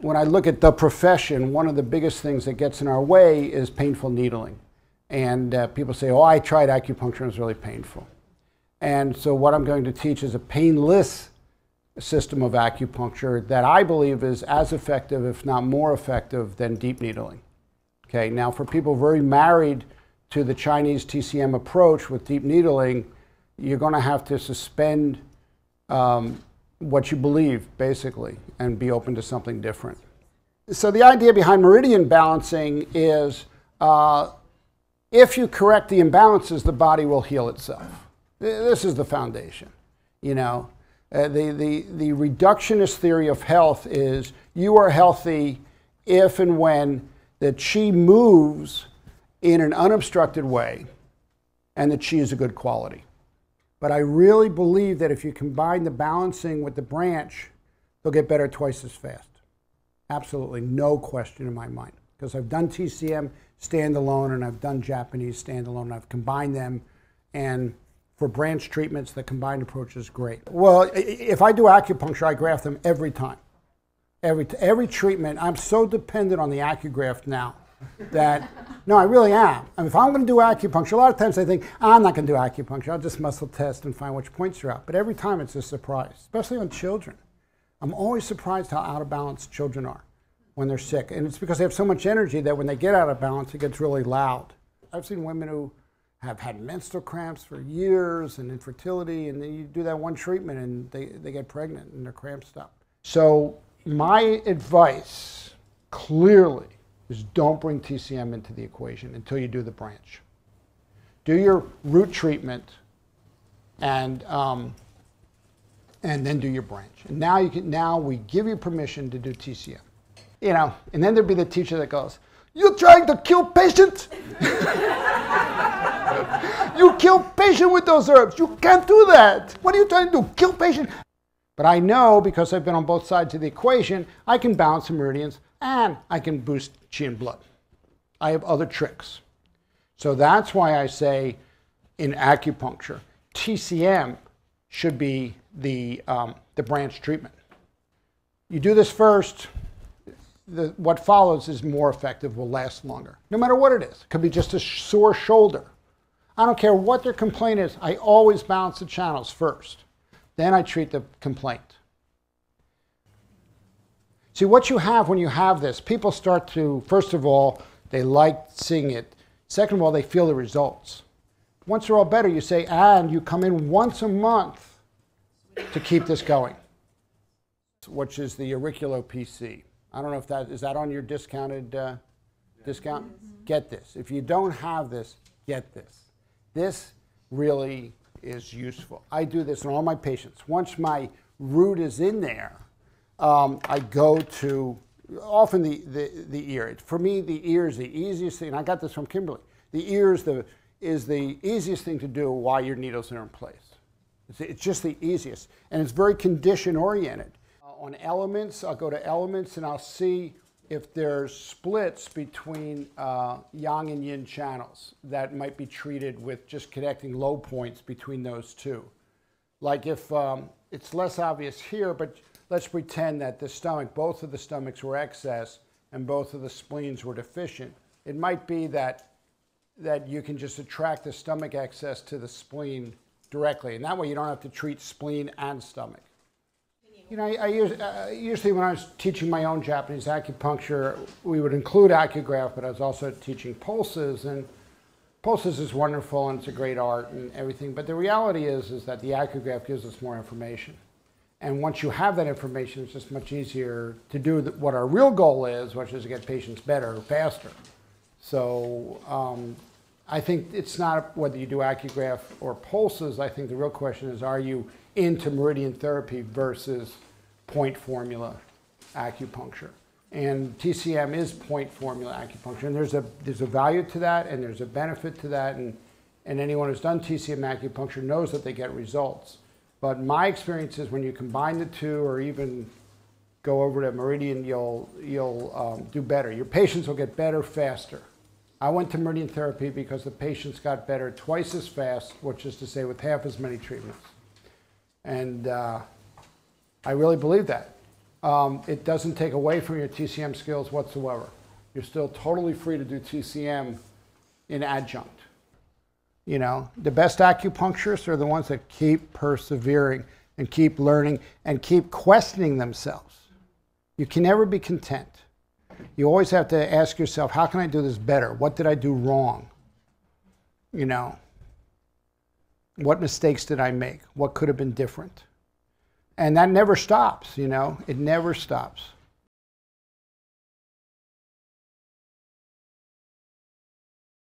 when I look at the profession, one of the biggest things that gets in our way is painful needling. And people say, oh, I tried acupuncture and it was really painful. And so what I'm going to teach is a painless system of acupuncture that I believe is as effective, if not more effective, than deep needling. Okay, now for people very married to the Chinese TCM approach with deep needling, you're going to have to suspend what you believe, basically, and be open to something different. So the idea behind meridian balancing is if you correct the imbalances, the body will heal itself. This is the foundation, you know. The reductionist theory of health is you are healthy if and when the qi moves in an unobstructed way and the qi is a good quality. But I really believe that if you combine the balancing with the branch, they'll get better twice as fast. Absolutely no question in my mind. Because I've done TCM standalone and I've done Japanese standalone and I've combined them, and for branch treatments, the combined approach is great. Well, if I do acupuncture, I graph them every time. Every treatment, I'm so dependent on the AcuGraph now that, no, I really am. I mean, if I'm going to do acupuncture, a lot of times I think, I'm not going to do acupuncture. I'll just muscle test and find which points are out. But every time it's a surprise, especially on children. I'm always surprised how out of balance children are when they're sick. And it's because they have so much energy that when they get out of balance, it gets really loud. I've seen women who have had menstrual cramps for years and infertility, and then you do that one treatment and they get pregnant and their cramps stop. So my advice, clearly, is don't bring TCM into the equation until you do the branch. Do your root treatment and then do your branch. And now we give you permission to do TCM. You know, and then there'd be the teacher that goes, "You're trying to kill patients? You kill patient with those herbs. You can't do that. What are you trying to do? Kill patient?" But I know, because I've been on both sides of the equation, I can balance the meridians and I can boost qi and blood. I have other tricks. So that's why I say in acupuncture, TCM should be the branch treatment. You do this first, what follows is more effective, will last longer, no matter what it is. It could be just a sore shoulder. I don't care what their complaint is, I always balance the channels first. Then I treat the complaint. See, what you have when you have this, people start to, first of all, they like seeing it. Second of all, they feel the results. Once they're all better, you say, and you come in once a month to keep this going, which is the auriculo-PC. I don't know if that, is that on your discounted discount? Mm-hmm. Get this. If you don't have this, get this. This really is useful. I do this in all my patients. Once my root is in there, I go to, often the ear. For me, the ear is the easiest thing, and I got this from Kimberly. The ear is the easiest thing to do while your needles are in place. It's just the easiest, and it's very condition-oriented. On elements, I'll go to elements, and I'll see if there's splits between yang and yin channels that might be treated with just connecting low points between those two. Like if it's less obvious here, but let's pretend that the stomach, both of the stomachs were excess and both of the spleens were deficient. It might be that you can just attract the stomach excess to the spleen directly, and that way you don't have to treat spleen and stomach. You know, usually when I was teaching my own Japanese acupuncture, we would include AcuGraph, but I was also teaching pulses, and pulses is wonderful and it's a great art and everything, but the reality is that the AcuGraph gives us more information. And once you have that information, it's just much easier to do what our real goal is, which is to get patients better faster. So I think it's not whether you do AcuGraph or pulses. I think the real question is, are you into meridian therapy versus point formula acupuncture? And TCM is point formula acupuncture, and there's a value to that, and there's a benefit to that, and anyone who's done TCM acupuncture knows that they get results. But my experience is when you combine the two, or even go over to Meridian, you'll do better. Your patients will get better faster. I went to Meridian therapy because the patients got better twice as fast, which is to say with half as many treatments. And I really believe that. it doesn't take away from your TCM skills whatsoever. You're still totally free to do TCM in adjunct. You know, the best acupuncturists are the ones that keep persevering and keep learning and keep questioning themselves. You can never be content. You always have to ask yourself, how can I do this better? What did I do wrong? You know, what mistakes did I make? What could have been different? And that never stops, you know, it never stops.